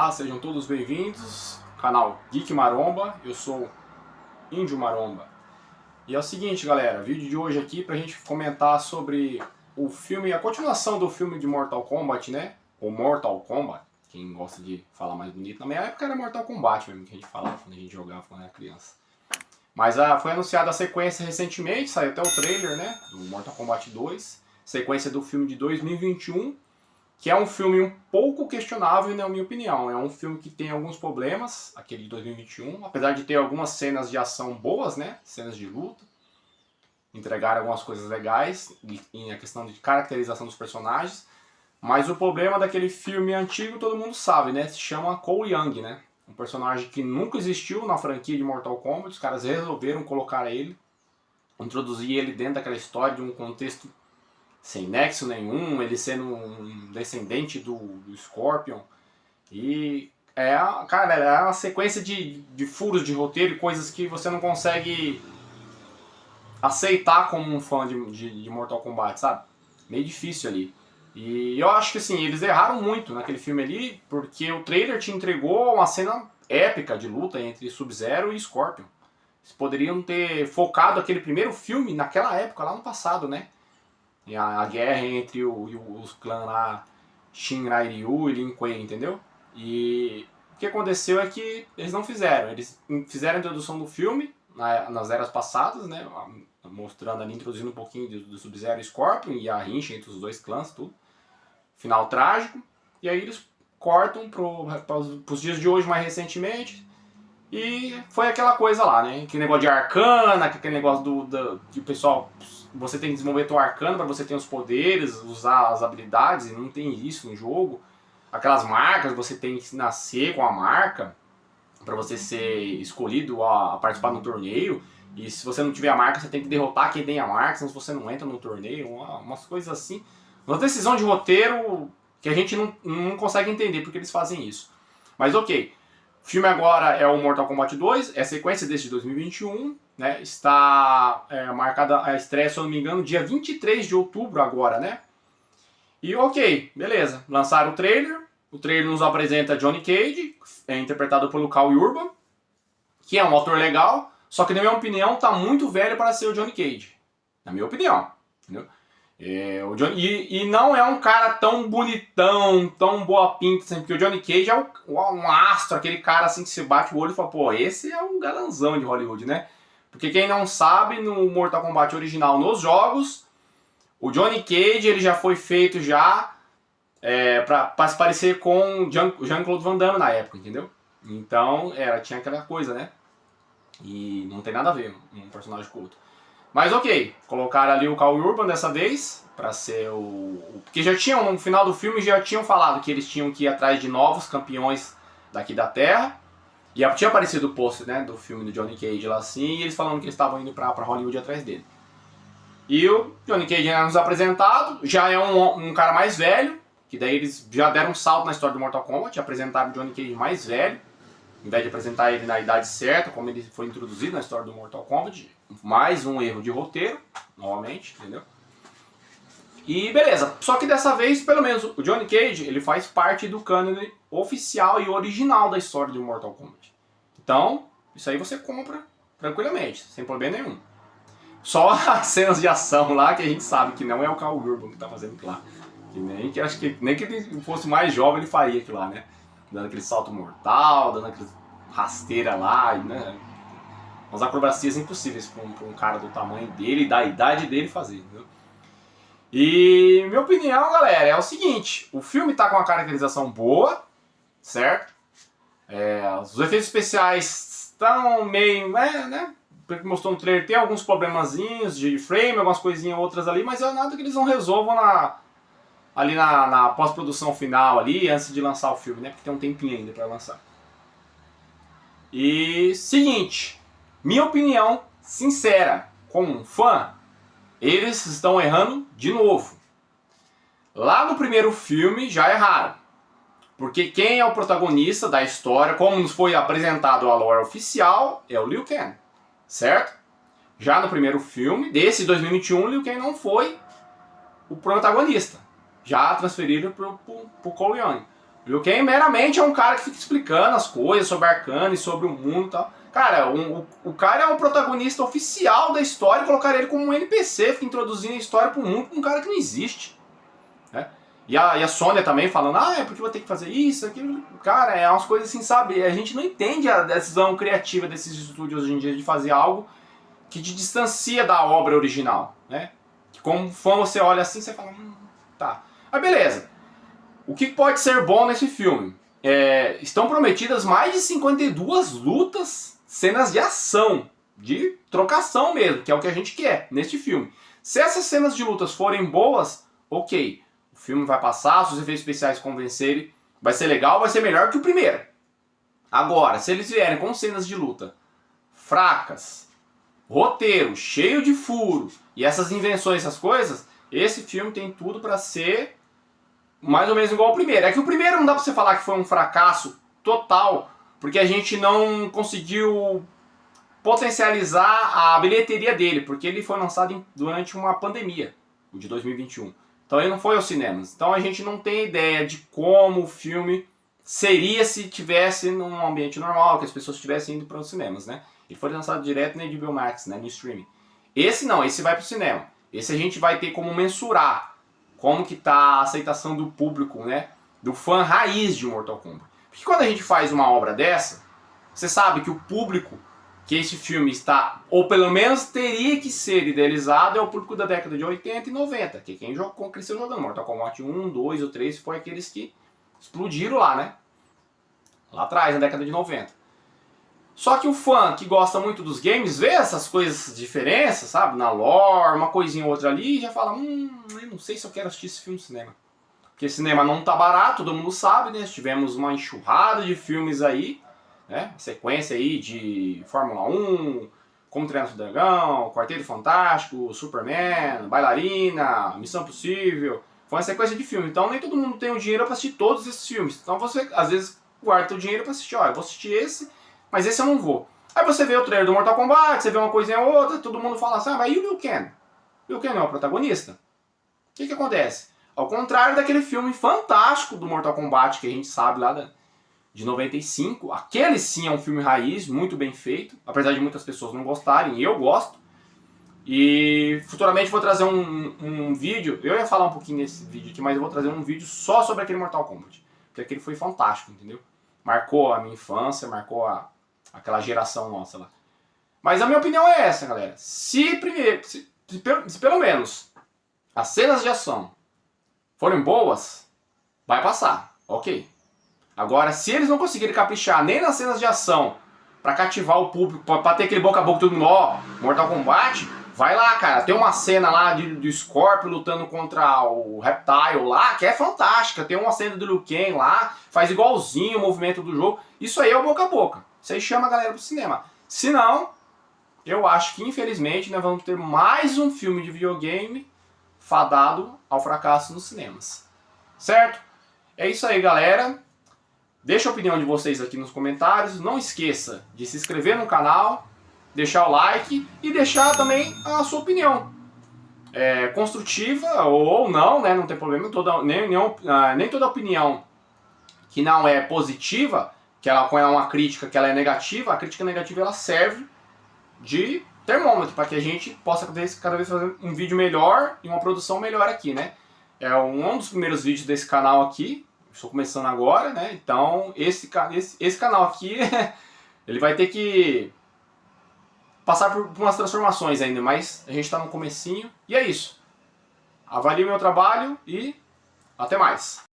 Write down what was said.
Olá, sejam todos bem-vindos ao canal Geek Maromba, eu sou Índio Maromba. E é o seguinte, galera, vídeo de hoje aqui pra gente comentar sobre o filme, a continuação do filme de Mortal Kombat, né? Ou Mortal Kombat, quem gosta de falar mais bonito. Na minha época era Mortal Kombat mesmo que a gente falava quando a gente jogava quando era criança. Mas foi anunciada a sequência recentemente, saiu até o trailer, né? Do Mortal Kombat 2, sequência do filme de 2021. Que é um filme um pouco questionável, na minha opinião. É um filme que tem alguns problemas, aquele de 2021, apesar de ter algumas cenas de ação boas, né? Cenas de luta. Entregaram algumas coisas legais, em a questão de caracterização dos personagens. Mas o problema daquele filme antigo, todo mundo sabe, né? Se chama Cole Young, né? Um personagem que nunca existiu na franquia de Mortal Kombat. Os caras resolveram colocar ele, introduzir ele dentro daquela história de um contexto sem nexo nenhum, ele sendo um descendente do Scorpion. E cara, é uma sequência de furos de roteiro e coisas que você não consegue aceitar como um fã de Mortal Kombat, sabe? Meio difícil ali. E eu acho que assim, eles erraram muito naquele filme ali, porque o trailer te entregou uma cena épica de luta entre Sub-Zero e Scorpion. Eles poderiam ter focado aquele primeiro filme naquela época, lá no passado, né? E a guerra entre os clãs lá, Shinra Ryu e Lin Kuei, entendeu? E o que aconteceu é que eles não fizeram. Eles fizeram a introdução do filme nas eras passadas, né? Mostrando ali, introduzindo um pouquinho do Sub-Zero e Scorpion e a rincha entre os dois clãs, tudo. Final trágico. E aí eles cortam pros dias de hoje, mais recentemente. E foi aquela coisa lá, né? Aquele negócio de arcana, aquele negócio de pessoal... Você tem que desenvolver teu arcano para você ter os poderes, usar as habilidades, e não tem isso no jogo. Aquelas marcas, você tem que nascer com a marca para você ser escolhido a participar do torneio. E se você não tiver a marca, você tem que derrotar quem tem a marca, senão você não entra no torneio. Umas coisas assim. Uma decisão de roteiro que a gente não consegue entender porque eles fazem isso. Mas ok. O filme agora é o Mortal Kombat 2, é a sequência desse de 2021, né? Está marcada a estreia, se eu não me engano, dia 23 de outubro agora, né? E ok, beleza, lançaram o trailer nos apresenta Johnny Cage, interpretado pelo Cal Urban, que é um ator legal, só que na minha opinião está muito velho para ser o Johnny Cage, na minha opinião, entendeu? E não é um cara tão bonitão, tão boa pinta, assim, porque o Johnny Cage é um astro, aquele cara assim que você bate o olho e fala, pô, esse é um galanzão de Hollywood, né? Porque quem não sabe, no Mortal Kombat original, nos jogos, o Johnny Cage ele já foi feito já pra se parecer com Jean-Claude Van Damme na época, entendeu? Então, tinha aquela coisa, né? E não tem nada a ver um personagem com o outro. Mas ok, colocaram ali o Cal Urban dessa vez, pra ser porque já tinham, no final do filme, já tinham falado que eles tinham que ir atrás de novos campeões daqui da Terra. E tinha aparecido o pôster, né, do filme do Johnny Cage lá assim, e eles falando que eles estavam indo pra Hollywood atrás dele. E o Johnny Cage era nos apresentado, já é um cara mais velho, que daí eles já deram um salto na história do Mortal Kombat, apresentaram o Johnny Cage mais velho, em vez de apresentar ele na idade certa, como ele foi introduzido na história do Mortal Kombat. Mais um erro de roteiro, novamente, entendeu? E beleza, só que dessa vez, pelo menos, o Johnny Cage, ele faz parte do cânone oficial e original da história do Mortal Kombat. Então, isso aí você compra tranquilamente, sem problema nenhum. Só as cenas de ação lá, que a gente sabe que não é o Cal Urban que tá fazendo aquilo lá. Acho que nem que ele fosse mais jovem ele faria aquilo lá, né? Dando aquele salto mortal, dando aquela rasteira lá, né? Umas acrobacias impossíveis para um cara do tamanho dele e da idade dele fazer, entendeu? E minha opinião, galera, é o seguinte: o filme tá com uma caracterização boa, certo? Os efeitos especiais estão meio, né? Porque mostrou no trailer, tem alguns problemazinhos de frame, algumas coisinhas outras ali, mas é nada que eles não resolvam ali na pós-produção final ali, antes de lançar o filme, né? Porque tem um tempinho ainda para lançar. E seguinte, minha opinião sincera, como um fã, eles estão errando de novo. Lá no primeiro filme já erraram. Porque quem é o protagonista da história, como nos foi apresentado a lore oficial, é o Liu Kang, certo? Já no primeiro filme, desse 2021, o Liu Kang não foi o protagonista. Já transferiram pro Cole Young. Liu Kang meramente é um cara que fica explicando as coisas sobre Arcane, sobre o mundo e tal. Cara, o cara é o protagonista oficial da história e colocar ele como um NPC, fica introduzindo a história pro mundo com um cara que não existe. Né? E a Sônia também falando, é porque eu vou ter que fazer isso, aquilo. Cara, é umas coisas assim, sabe? A gente não entende a decisão criativa desses estúdios hoje em dia de fazer algo que te distancia da obra original, né? Que como fã você olha assim, você fala, tá. Mas beleza. O que pode ser bom nesse filme? Estão prometidas mais de 52 lutas, cenas de ação, de trocação mesmo, que é o que a gente quer neste filme. Se essas cenas de lutas forem boas, ok. O filme vai passar, se os efeitos especiais convencerem, vai ser legal, vai ser melhor que o primeiro. Agora, se eles vierem com cenas de luta fracas, roteiro cheio de furo e essas invenções, essas coisas, esse filme tem tudo para ser mais ou menos igual ao primeiro. É que o primeiro não dá pra você falar que foi um fracasso total, porque a gente não conseguiu potencializar a bilheteria dele, porque ele foi lançado durante uma pandemia, o de 2021. Então ele não foi aos cinemas. Então a gente não tem ideia de como o filme seria se tivesse num ambiente normal, que as pessoas estivessem indo para os cinemas, né? Ele foi lançado direto na HBO Max, né, no streaming. Esse não, esse vai pro cinema. Esse a gente vai ter como mensurar como que tá a aceitação do público, né? Do fã raiz de Mortal Kombat. Porque quando a gente faz uma obra dessa, você sabe que o público que esse filme está, ou pelo menos teria que ser idealizado, é o público da década de 80 e 90, que é quem cresceu jogando Mortal Kombat 1, 2 ou 3, foi aqueles que explodiram lá, né? Lá atrás, na década de 90. Só que o fã que gosta muito dos games vê essas coisas, diferenças, sabe? Na lore, uma coisinha ou outra ali, e já fala, eu não sei se eu quero assistir esse filme no cinema. Porque cinema não tá barato, todo mundo sabe, né? Tivemos uma enxurrada de filmes aí, né? Sequência aí de Fórmula 1, Como Treinar Seu Dragão, Quarteto Fantástico, Superman, Bailarina, Missão Impossível. Foi uma sequência de filmes. Então nem todo mundo tem o dinheiro para assistir todos esses filmes. Então você, às vezes, guarda o dinheiro para assistir. Ó, eu vou assistir esse, mas esse eu não vou. Aí você vê o trailer do Mortal Kombat, você vê uma coisinha ou outra, todo mundo fala assim, mas e o Liu Kang? Liu Kang não é o protagonista? O que acontece? Ao contrário daquele filme fantástico do Mortal Kombat que a gente sabe lá de 95, aquele sim é um filme raiz, muito bem feito, apesar de muitas pessoas não gostarem, eu gosto. E futuramente vou trazer um vídeo, eu ia falar um pouquinho nesse vídeo aqui, mas eu vou trazer um vídeo só sobre aquele Mortal Kombat. Porque aquele foi fantástico, entendeu? Marcou a minha infância, marcou aquela geração nossa lá. Mas a minha opinião é essa, galera. Se pelo menos as cenas de ação forem boas, vai passar, ok. Agora, se eles não conseguirem caprichar nem nas cenas de ação pra cativar o público, pra ter aquele boca a boca todo mundo, Mortal Kombat, vai lá, cara. Tem uma cena lá do Scorpion lutando contra o Reptile lá, que é fantástica. Tem uma cena do Liu Kang lá, faz igualzinho o movimento do jogo. Isso aí é o boca a boca. Isso aí chama a galera pro cinema. Se não, eu acho que infelizmente nós vamos ter mais um filme de videogame fadado ao fracasso nos cinemas. Certo? É isso aí, galera. Deixa a opinião de vocês aqui nos comentários. Não esqueça de se inscrever no canal, deixar o like e deixar também a sua opinião. Construtiva ou não, né? Não tem problema. Nem toda opinião que não é positiva, que ela é uma crítica que ela é negativa, a crítica negativa ela serve de termômetro para que a gente possa cada vez fazer um vídeo melhor e uma produção melhor aqui, né? É um dos primeiros vídeos desse canal aqui. Estou começando agora, né? Então esse canal aqui ele vai ter que passar por umas transformações ainda, mas a gente está no comecinho e é isso. Avalie o meu trabalho e até mais.